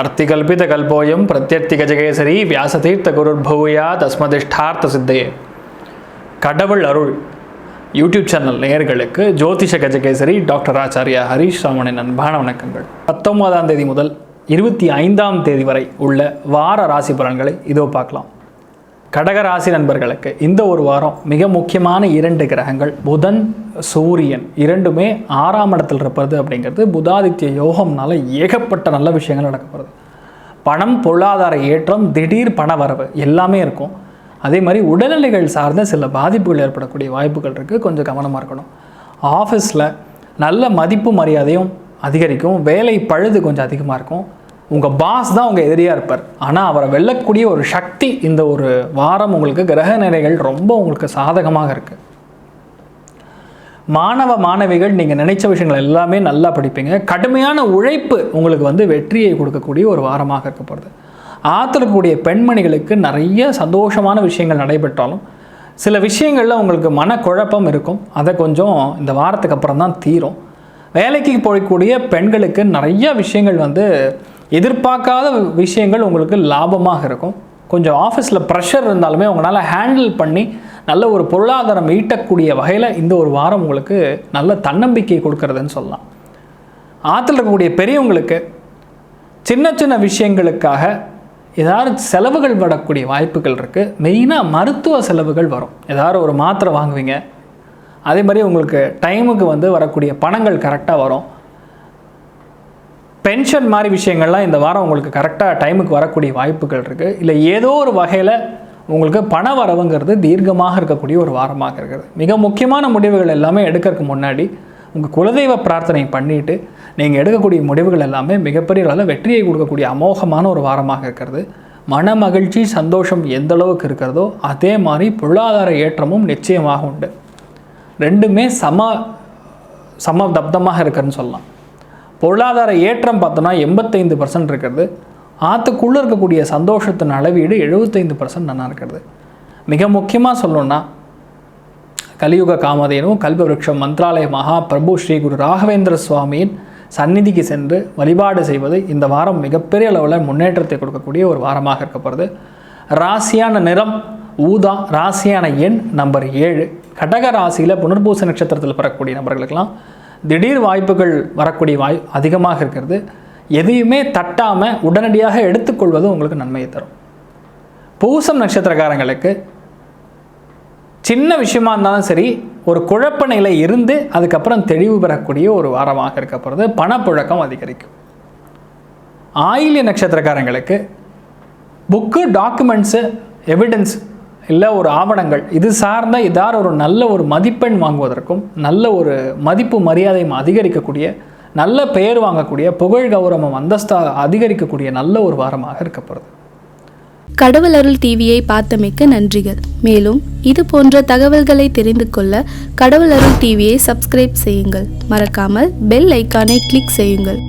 अर्तिकल्पितकल्पोऽयं प्रत्यर्थिगजकेसरी व्यासतीर्थगुरुर्भूया तस्मदिष्टार्थ सिद्धये. கடவுள் அருள் YouTube channel நேயர்களுக்கு ஜோதிஷ கஜகேசரி டாக்டர் ஆச்சாரியா ஹரீஷ் ராமனின் அன்பான வணக்கங்கள். 19ஆம் தேதி முதல் 25ஆம் தேதி வரை உள்ள வார ராசி பலன்களை இதோ பார்க்கலாம். கடக ராசி நண்பர்களுக்கு இந்த ஒரு வாரம் மிக முக்கியமான 2 கிரகங்கள் புதன் சூரியன் இரண்டுமே 6ஆம் இடத்தில் இருப்பது அப்படிங்கிறது புதாதித்ய யோகம்னால ஏகப்பட்ட நல்ல விஷயங்கள் நடக்கப்படுது. பணம், பொருளாதார ஏற்றம், திடீர் பண வரவு எல்லாமே இருக்கும். அதே மாதிரி உடல்நிலைகள் சார்ந்த சில பாதிப்புகள் ஏற்படக்கூடிய வாய்ப்புகள் இருக்குது. கொஞ்சம் கவனமாக இருக்கணும். ஆஃபீஸில் நல்ல மதிப்பு மரியாதையும் அதிகரிக்கும். வேலை பழுது கொஞ்சம் அதிகமாக இருக்கும். உங்கள் பாஸ் தான் உங்கள் எதிரியாக இருப்பார். ஆனால் அவரை வெல்லக்கூடிய ஒரு சக்தி இந்த ஒரு வாரம் உங்களுக்கு கிரக நிலைகள் ரொம்ப உங்களுக்கு சாதகமாக இருக்குது. மாணவ மாணவிகள் நீங்கள் நினைச்ச விஷயங்கள் எல்லாமே நல்லா படிப்பீங்க. கடுமையான உழைப்பு உங்களுக்கு வெற்றியை கொடுக்கக்கூடிய ஒரு வாரமாக இருக்கப்படுது. ஆத்திரக்கூடிய பெண்மணிகளுக்கு நிறைய சந்தோஷமான விஷயங்கள் நடைபெற்றாலும் சில விஷயங்களில் உங்களுக்கு மனக்குழப்பம் இருக்கும். அதை கொஞ்சம் இந்த வாரத்துக்கு அப்புறம் தான் தீரும். வேலைக்கு போகக்கூடிய பெண்களுக்கு நிறைய விஷயங்கள் எதிர்பார்க்காத விஷயங்கள் உங்களுக்கு லாபமாக இருக்கும். கொஞ்சம் ஆஃபீஸில் ப்ரெஷர் இருந்தாலுமே உங்களால் ஹேண்டில் பண்ணி நல்ல ஒரு பொருளாதாரம் ஈட்டக்கூடிய வகையில் இந்த ஒரு வாரம் உங்களுக்கு நல்ல தன்னம்பிக்கை கொடுக்கறதுன்னு சொல்லலாம். ஆற்றுல இருக்கக்கூடிய பெரியவங்களுக்கு சின்ன சின்ன விஷயங்களுக்காக ஏதாவது செலவுகள் வரக்கூடிய வாய்ப்புகள் இருக்குது. மெயினாக மருத்துவ செலவுகள் வரும். ஏதாவது ஒரு மாத்திரை வாங்குவீங்க. அதே மாதிரி உங்களுக்கு டைமுக்கு வரக்கூடிய பணங்கள் கரெக்டாக வரும். பென்ஷன் மாதிரி விஷயங்கள்லாம் இந்த வாரம் உங்களுக்கு கரெக்டாக டைமுக்கு வரக்கூடிய வாய்ப்புகள் இருக்குது. இல்லை ஏதோ ஒரு வகையில் உங்களுக்கு பண வரவுங்கிறது தீர்க்கமாக இருக்கக்கூடிய ஒரு வாரமாக இருக்குது. மிக முக்கியமான முடிவுகள் எல்லாமே எடுக்கிறதுக்கு முன்னாடி உங்கள் குலதெய்வ பிரார்த்தனை பண்ணிவிட்டு நீங்கள் எடுக்கக்கூடிய முடிவுகள் எல்லாமே மிகப்பெரிய அளவில் வெற்றியை கொடுக்கக்கூடிய அமோகமான ஒரு வாரமாக இருக்கிறது. மன மகிழ்ச்சி, சந்தோஷம் எந்த அளவுக்கு இருக்கிறதோ அதே மாதிரி பொருளாதார ஏற்றமும் நிச்சயமாக உண்டு. ரெண்டுமே சம தப்தமாக இருக்கிறதுன்னு சொல்லலாம். பொருளாதார ஏற்றம் பார்த்தோன்னா 85% இருக்கிறது. ஆற்றுக்குள்ளே இருக்கக்கூடிய சந்தோஷத்தின் அளவீடு 75% நல்லா இருக்கிறது. மிக முக்கியமாக சொல்லணுன்னா கலியுக காமதேனு கல்பவருஷம் மந்த்ராலய மகா பிரபு ஸ்ரீ குரு ராகவேந்திர சுவாமியின் சந்நிதிக்கு சென்று வழிபாடு செய்வது இந்த வாரம் மிகப்பெரிய அளவில் முன்னேற்றத்தை கொடுக்கக்கூடிய ஒரு வாரமாக இருக்கப்படுது. ராசியான நிறம் ஊதா, ராசியான எண் நம்பர் 7. கடக ராசியில் புனர்பூச நட்சத்திரத்தில் பிறக்கக்கூடிய நபர்களுக்கெல்லாம் திடீர் வாய்ப்புகள் வரக்கூடிய அதிகமாக இருக்கிறது. எதையுமே தட்டாமல் உடனடியாக எடுத்துக்கொள்வது உங்களுக்கு நன்மையை தரும். பூசம் நட்சத்திரக்காரங்களுக்கு சின்ன விஷயமா இருந்தாலும் சரி ஒரு குழப்ப நிலை இருந்து அதுக்கப்புறம் தெளிவு பெறக்கூடிய ஒரு வாரமாக இருக்கப்படுறது. பணப்புழக்கம் அதிகரிக்கும். ஆயில்ய நட்சத்திரக்காரங்களுக்கு புக்கு, டாக்குமெண்ட்ஸு, எவிடன்ஸ் இல்லை ஒரு ஆவணங்கள் இது சார்ந்த ஏதாவது ஒரு நல்ல ஒரு மதிப்பெண் வாங்குவதற்கும் நல்ல ஒரு மதிப்பு மரியாதையும் அதிகரிக்கக்கூடிய, நல்ல பெயர் வாங்கக்கூடிய, புகழ் கௌரவம் அந்தஸ்தாக அதிகரிக்கக்கூடிய நல்ல ஒரு வாரமாக இருக்கப்படுது. கடவுள் அருள் டிவியை பார்த்தமைக்கு நன்றிகள். மேலும் இது போன்ற தகவல்களை தெரிந்து கொள்ள கடவுள் அருள் டிவியை சப்ஸ்கிரைப் செய்யுங்கள். மறக்காமல் பெல் ஐக்கானை கிளிக் செய்யுங்கள்.